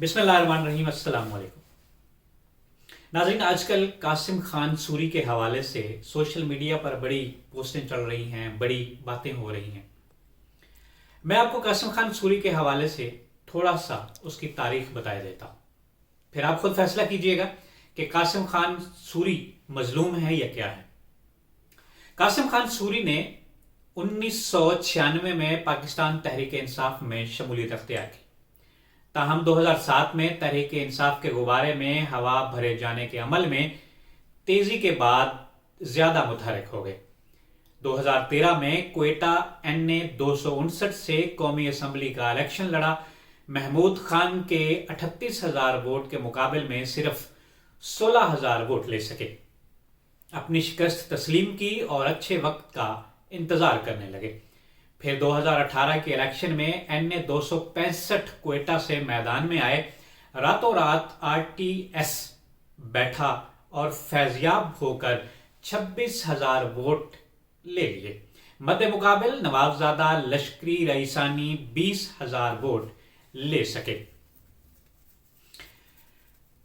बिस्मिल्लाहिर्रहमानिर्रहीम। अस्सलाम वालेकुम नाज़रीन, आजकल कासिम खान सूरी के हवाले से सोशल मीडिया पर बड़ी पोस्टें चल रही हैं, बड़ी बातें हो रही हैं। मैं आपको कासिम खान सूरी के हवाले से थोड़ा सा उसकी तारीख बता देता हूँ, फिर आप खुद फैसला कीजिएगा कि कासिम खान सूरी मजलूम है या क्या है। कासिम खान सूरी ने 1996 में पाकिस्तान तहरीक इंसाफ में शमूलियत अख्तियार की। ताहम 2007 में तहरीक इंसाफ के गुब्बारे में हवा भरे जाने के अमल में तेजी के बाद ज्यादा मुतहरक हो गए। 2013 में क्वेटा NA 259 से कौमी असम्बली का इलेक्शन लड़ा। महमूद खान के 38,000 वोट के मुकाबले में सिर्फ 16,000 वोट ले सके। अपनी शिकस्त तस्लीम की और अच्छे वक्त का इंतजार करने लगे। फिर 2018 के इलेक्शन में NA 265 क्वेटा से मैदान में आए। रातों रात RTS बैठा और फैजियाब होकर 26,000 वोट ले लिए। मद्दे मुकाबिल नवाबजादा लश्करी रईसानी 20,000 वोट ले सके,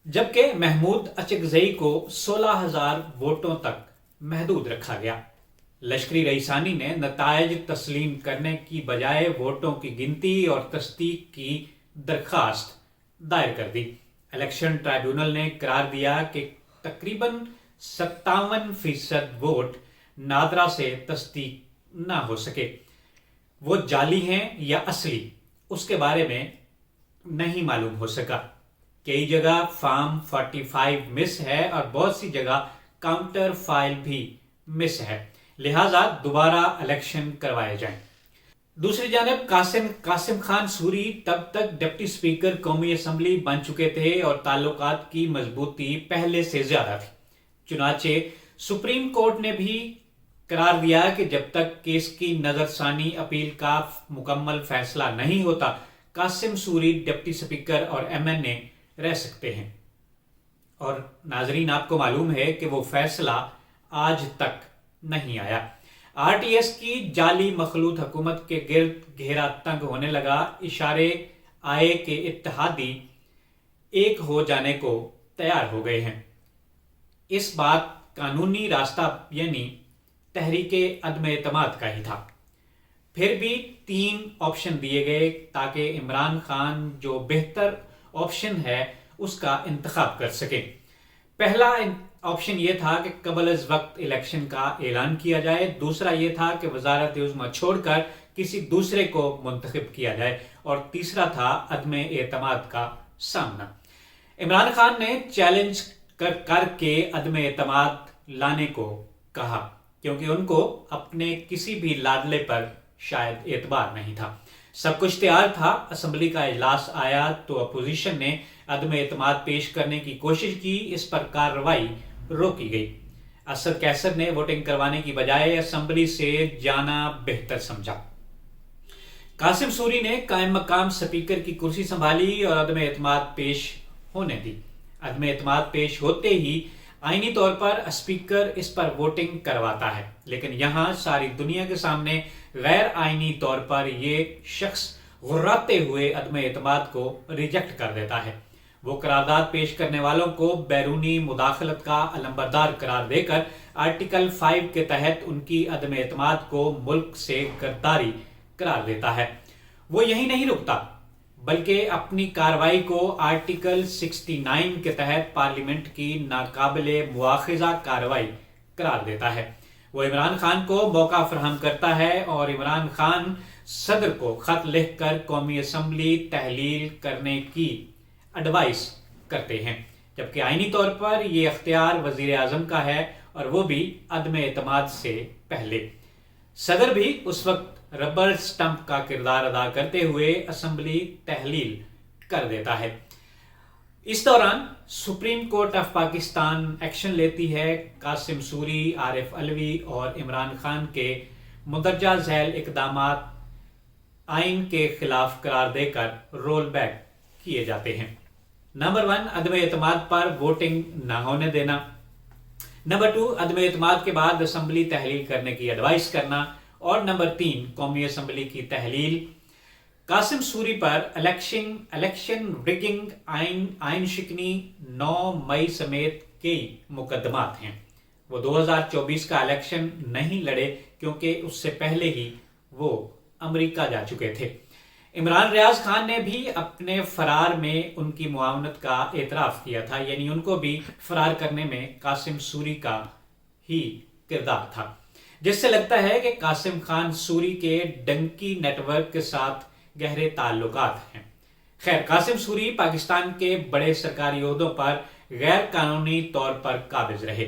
जबकि महमूद अचकजई को 16,000 वोटों तक महदूद रखा गया। लश्करी रईसानी ने नतायज तस्लीम करने की बजाय वोटों की गिनती और तस्दीक की दरखास्त दायर कर दी। इलेक्शन ट्राइब्यूनल ने करार दिया कि तकरीबन 57% वोट नादरा से तस्दीक ना हो सके। वो जाली हैं या असली, उसके बारे में नहीं मालूम हो सका। कई जगह फॉर्म 45 मिस है और बहुत सी जगह काउंटर फाइल भी मिस है, लिहाजा दोबारा इलेक्शन करवाए जाएं। दूसरी जानब कासिम खान सूरी तब तक डिप्टी स्पीकर कौमी असम्बली बन चुके थे और ताल्लुकात की मजबूती पहले से ज्यादा थी। चुनाचे सुप्रीम कोर्ट ने भी करार दिया कि जब तक केस की नजरसानी अपील का मुकम्मल फैसला नहीं होता, कासिम सूरी डिप्टी स्पीकर और MNA रह सकते हैं। और नाजरीन, आपको मालूम है कि वो फैसला आज तक नहीं आया। RTS की जाली मखलूत हुकूमत के गिर्द घेरा तंग होने लगा। इशारे आए कि इत्तेहादी एक हो जाने को तैयार हो गए हैं। इस बात कानूनी रास्ता यानी तहरीके अदम एतमाद का ही था। फिर भी 3 ऑप्शन दिए गए ताकि इमरान खान जो बेहतर ऑप्शन है उसका इंतखाब कर सके। पहला ऑप्शन यह था कि कबल अज वक्त इलेक्शन का ऐलान किया जाए। दूसरा यह था कि वजारत उज़्मा छोड़कर किसी दूसरे को मुंतखब किया जाए। और तीसरा था अदम एतमाद का सामना। इमरान खान ने चैलेंज करके अदम एतमाद लाने को कहा, क्योंकि उनको अपने किसी भी लाडले पर शायद एतबार नहीं था। सब कुछ तैयार था। असम्बली का इजलास आया तो अपोजिशन ने अदम एतमाद पेश करने की कोशिश की। इस पर कार्रवाई रोकी गई। असद कैसर ने वोटिंग करवाने की बजाय असम्बली से जाना बेहतर समझा। कासिम सूरी ने कायम मकाम स्पीकर की कुर्सी संभाली और अदम एतमाद पेश होने दी। अदम एतमाद पेश होते ही आईनी तौर पर स्पीकर इस पर वोटिंग करवाता है, लेकिन यहां सारी दुनिया के सामने गैर आईनी तौर पर यह शख्स गुर्राते हुए अदम एतमाद को रिजेक्ट कर देता है। वो करारदाद पेश करने वालों को बैरूनी मुदाखलत का अलंबरदार करार देकर आर्टिकल 5 के तहत उनकी अदम एतमाद को मुल्क से गद्दारी करार देता है। वो यही नहीं रुकता, बल्कि अपनी कार्रवाई को आर्टिकल 69 के तहत पार्लियामेंट की नाकाबिले मुआखिजा कार्रवाई करार देता है। वो इमरान खान को मौका फराहम करता है और इमरान खान सदर को खत लिखकर कौमी असम्बली तहलील करने की एडवाइस करते हैं, जबकि आईनी तौर पर यह अख्तियार वजीर आजम का है और वो भी अदम एतमाद से पहले। सदर भी उस वक्त रबर स्टंप का किरदार अदा करते हुए असम्बली तहलील कर देता है। इस दौरान supreme court of Pakistan action लेती है। कासिम सूरी, आरिफ अलवी और इमरान खान के मुंदरजा झैल इकदामात आइन के खिलाफ करार देकर रोल बैक किए जाते हैं। नंबर 1, अदम एतमाद पर वोटिंग न होने देना। नंबर 2, अदम एतमाद के बाद असम्बली तहलील करने की एडवाइस करना। और नंबर 3, कौमी असम्बली की तहलील कासिम सूरी पर इलेक्शन रिगिंग आइन शिकनी 9 मई समेत कई मुकदमात हैं। वो 2024 का इलेक्शन नहीं लड़े क्योंकि उससे पहले ही वो अमेरिका जा चुके थे। इमरान रियाज खान ने भी अपने फरार में उनकी मुआवनत का एतराफ किया था, यानी उनको भी फरार करने में कासिम सूरी का ही किरदार था, जिससे लगता है कि कासिम खान सूरी के डंकी नेटवर्क के साथ गहरे ताल्लुकात हैं। खैर, कासिम सूरी पाकिस्तान के बड़े सरकारी ओहदों पर गैर कानूनी तौर पर काबिज रहे,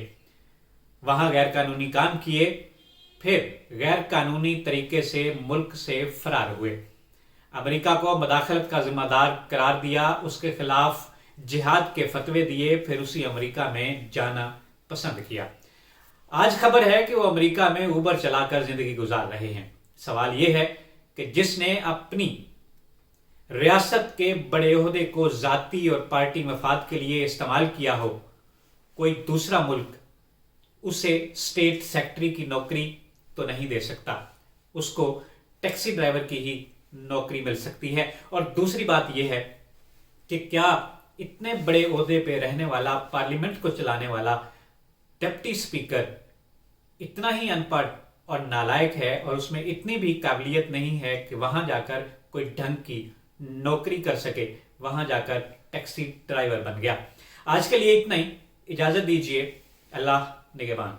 वहां गैर कानूनी काम किए, फिर गैर कानूनी तरीके से मुल्क से फरार हुए, अमेरिका को मदाखलत का जिम्मेदार करार दिया, उसके खिलाफ जिहाद के फतवे दिए, फिर उसी अमेरिका में जाना पसंद किया। आज खबर है कि वो अमेरिका में उबर चलाकर जिंदगी गुजार रहे हैं। सवाल यह है कि जिसने अपनी रियासत के बड़े ओहदे को जाती और पार्टी मफाद के लिए इस्तेमाल किया हो, कोई दूसरा मुल्क उसे स्टेट सेक्रेटरी की नौकरी तो नहीं दे सकता, उसको टैक्सी ड्राइवर की ही नौकरी मिल सकती है। और दूसरी बात यह है कि क्या इतने बड़े ओहदे पे रहने वाला, पार्लियामेंट को चलाने वाला डिप्टी स्पीकर इतना ही अनपढ़ और नालायक है और उसमें इतनी भी काबिलियत नहीं है कि वहां जाकर कोई ढंग की नौकरी कर सके, वहां जाकर टैक्सी ड्राइवर बन गया। आज के लिए इतना ही, इजाजत दीजिए। अल्लाह निगहबान।